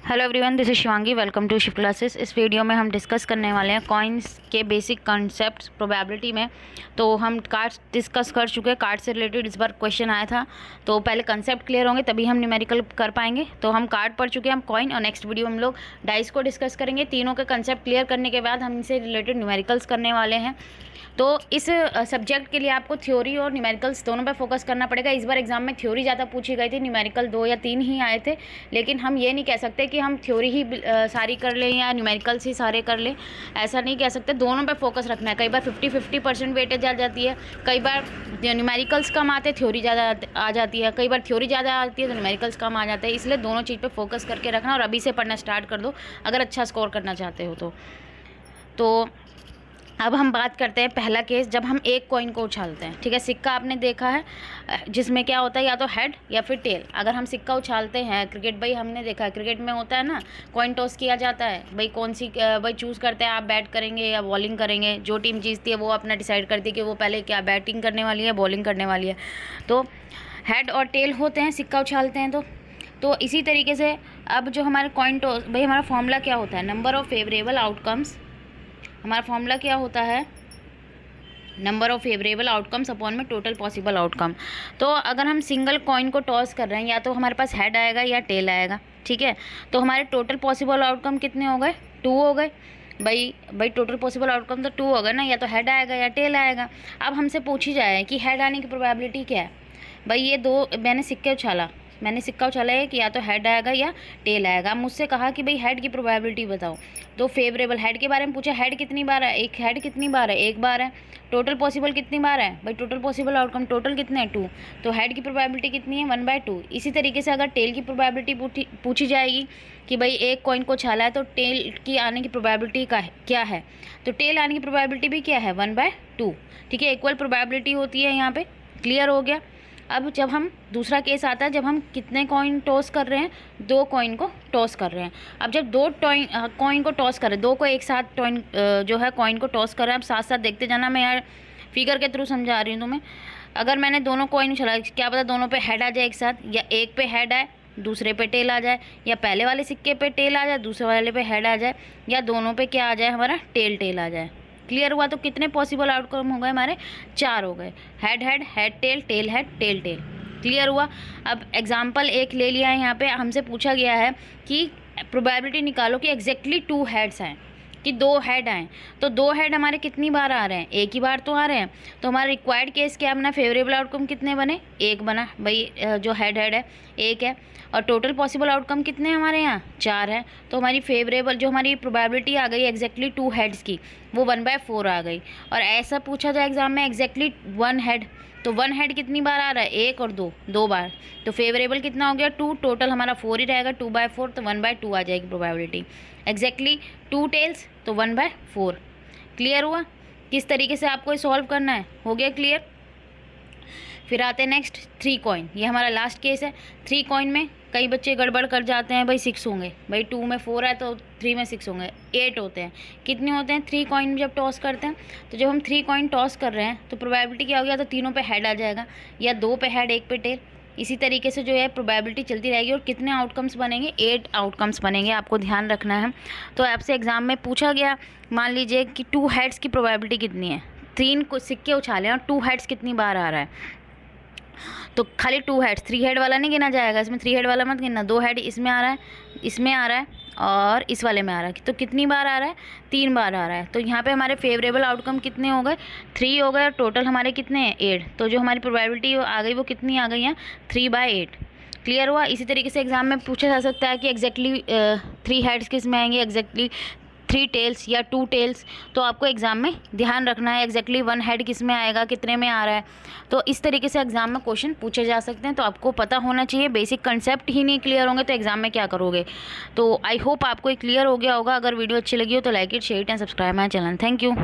Hello everyone, this is Shivangi. Welcome to Shiv classes. इस video में हम डिस्कस करने वाले हैं कॉइन्स के बेसिक कॉन्सेप्ट्स प्रोबेबिलिटी में। तो हम कार्ड्स डिस्कस कर चुके हैं। कार्ड से रिलेटेड इस बार क्वेश्चन आया था, तो पहले कंसेप्ट क्लियर होंगे तभी हम न्यूमेरिकल कर पाएंगे। तो हम कार्ड पढ़ चुके हैं, हम कॉइन, और नेक्स्ट वीडियो में हम लोग डाइस को डिस्कस करेंगे। तीनों के कंसेप्ट क्लियर करने के बाद हम इनसे रिलेटेड न्यूमेरिकल्स करने वाले हैं। तो इस सब्जेक्ट के लिए आपको थ्योरी और न्यूमेरिकल्स दोनों पे फोकस करना पड़ेगा। इस बार एग्जाम में थ्योरी ज़्यादा पूछी गई थी, न्यूमेरिकल 2 या 3 ही आए थे। लेकिन हम ये नहीं कह सकते कि हम थ्योरी ही सारी कर लें या न्यूमेरिकल्स ही सारे कर लें, ऐसा नहीं कह सकते। दोनों पे फोकस रखना है। कई बार 50-50% वेटेज आ जाती है, कई बार न्यूमेरिकल्स कम आते हैं, थ्योरी ज़्यादा आ जाती है, कई बार थ्योरी ज़्यादा आती है तो न्यूमेरिकल्स कम आ जाते हैं। इसलिए दोनों चीज़ पर फोकस करके रखना और अभी से पढ़ना स्टार्ट कर दो अगर अच्छा स्कोर करना चाहते हो तो अब हम बात करते हैं पहला केस, जब हम एक कॉइन को उछालते हैं। ठीक है, सिक्का आपने देखा है जिसमें क्या होता है, या तो हेड या फिर टेल। अगर हम सिक्का उछालते हैं, क्रिकेट भाई हमने देखा है, क्रिकेट में होता है ना, कॉइन टॉस किया जाता है। भाई कौन सी भाई चूज़ करते हैं, आप बैट करेंगे या बॉलिंग करेंगे। जो टीम जीतती है वो अपना डिसाइड करती है कि वो पहले क्या बैटिंग करने वाली है, बॉलिंग करने वाली है। तो हेड और टेल होते हैं सिक्का उछालते हैं तो इसी तरीके से अब जो हमारे कॉइन टॉस, भाई हमारा फॉर्मूला क्या होता है, नंबर ऑफ़ फेवरेबल आउटकम्स। हमारा फॉर्मूला क्या होता है, number of favourable outcomes upon में टोटल पॉसिबल आउटकम। तो अगर हम सिंगल कॉइन को टॉस कर रहे हैं, या तो हमारे पास हेड आएगा या टेल आएगा। ठीक है, तो हमारे टोटल पॉसिबल आउटकम कितने हो गए, 2 हो गए। भाई टोटल पॉसिबल आउटकम तो 2 हो गए ना, या तो हेड आएगा या टेल आएगा। अब हमसे पूछी जाए कि हेड आने की प्रोबेबिलिटी क्या है। भाई ये दो मैंने सिक्का उछाला है कि या तो हेड आएगा या टेल आएगा। अब मुझसे कहा कि भाई हेड की प्रोबेबिलिटी बताओ, तो फेवरेबल हेड के बारे में पूछा। हेड कितनी बार है, एक हेड कितनी बार है, एक बार है। टोटल पॉसिबल कितनी बार है, भाई टोटल पॉसिबल आउटकम टोटल कितने हैं, 2। तो हेड की प्रोबेबिलिटी कितनी है, 1/2। इसी तरीके से अगर टेल की प्रोबेबिलिटी पूछी जाएगी कि भाई एक कॉइन को छाला है तो टेल की आने की प्रोबेबिलिटी क्या है, तो टेल आने की प्रोबेबिलिटी भी क्या है, 1/2। ठीक है, इक्वल प्रोबेबिलिटी होती है यहाँ पे। क्लियर हो गया। अब जब हम दूसरा केस आता है, जब हम कितने कॉइन टॉस कर रहे हैं, 2 कॉइन को टॉस कर रहे हैं। अब जब 2 कॉइन को टॉस कर रहे हैं, 2 को एक साथ जो है कॉइन को टॉस कर रहे हैं। अब साथ साथ देखते जाना, मैं यार फिगर के थ्रू समझा रही हूँ तुम्हें। अगर मैंने दोनों कॉइन उछाला, क्या पता दोनों पे हेड आ जाए एक साथ, या एक पे हेड आए दूसरे पे टेल आ जाए, या पहले वाले सिक्के पे टेल आ जाए दूसरे वाले पे हेड आ जाए, या दोनों पे क्या आ जाए, हमारा टेल आ जाए। क्लियर हुआ। तो कितने पॉसिबल आउटकम हो गए हमारे, 4 हो गए। Head head, head tail, tail head, tail tail. Clear हुआ। अब एग्जाम्पल एक ले लिया है, यहाँ पे हमसे पूछा गया है कि प्रोबेबिलिटी निकालो कि एग्जैक्टली 2 हेड्स आएँ, कि 2 हेड आएँ। तो 2 हेड हमारे कितनी बार आ रहे हैं, एक ही बार तो आ रहे हैं। तो हमारा रिक्वायर्ड केस क्या बना, फेवरेबल आउटकम कितने बने, 1 बना। भाई जो हेड है 1 है, और टोटल पॉसिबल आउटकम कितने हैं हमारे यहाँ, 4 है। तो हमारी फेवरेबल जो हमारी प्रोबेबिलिटी आ गई एग्जैक्टली 2 हेड्स की, वो 1/4 आ गई। और ऐसा पूछा जाए एग्जाम में एग्जैक्टली 1 हेड, तो 1 हेड कितनी बार आ रहा है, 1 और 2 बार। तो फेवरेबल कितना हो गया, 2। टोटल हमारा 4 ही रहेगा, 2/4, तो 1/2 आ जाएगी प्रोबेबिलिटी। एग्जैक्टली 2 टेल्स तो 1/4। क्लियर हुआ। किस तरीके से आपको ये सॉल्व करना है, हो गया क्लियर। फिर आते हैं नेक्स्ट 3 कॉइन। ये हमारा लास्ट केस है। 3 कॉइन में कई बच्चे गड़बड़ कर जाते हैं, भाई 6 होंगे। भाई 2 में 4 है तो 3 में 6 होंगे, 8 होते हैं। कितने होते हैं 3 कॉइन जब टॉस करते हैं। तो जब हम 3 कॉइन टॉस कर रहे हैं तो प्रोबेबिलिटी क्या हो गया, तो तीनों पे हेड आ जाएगा, या 2 पे हेड 1 पे टेल। इसी तरीके से जो है प्रोबेबिलिटी चलती रहेगी। और कितने आउटकम्स बनेंगे, 8 आउटकम्स बनेंगे, आपको ध्यान रखना है। तो आपसे एग्जाम में पूछा गया, मान लीजिए कि 2 हेड्स की प्रोबेबिलिटी कितनी है, 3 को सिक्के उछाले और 2 हेड्स कितनी बार आ रहा है, तो खाली 2 हेड्स, 3 हेड वाला नहीं गिना जाएगा इसमें, 3 हेड वाला मत गिनना। 2 हेड इसमें आ रहा है, इसमें आ रहा है, और इस वाले में आ रहा है। तो कितनी बार आ रहा है, 3 बार आ रहा है। तो यहाँ पे हमारे फेवरेबल आउटकम कितने हो गए, 3 हो गए, और टोटल हमारे कितने हैं, 8। तो जो हमारी प्रोबेबिलिटी आ गई वो कितनी आ गई है, 3/8। क्लियर हुआ। इसी तरीके से एग्जाम में पूछा जा सकता है कि एग्जैक्टली 3 हेड्स किस में आएंगे, एग्जैक्टली 3 टेल्स या 2 टेल्स। तो आपको एग्जाम में ध्यान रखना है एग्जैक्टली 1 हेड किस में आएगा, कितने में आ रहा है। तो इस तरीके से एग्जाम में क्वेश्चन पूछे जा सकते हैं। तो आपको पता होना चाहिए, बेसिक कंसेप्ट ही नहीं क्लियर होंगे तो एग्जाम में क्या करोगे। तो आई होप आपको क्लियर हो गया होगा। अगर वीडियो अच्छी लगी हो तो like it, share and subscribe my channel. Thank you.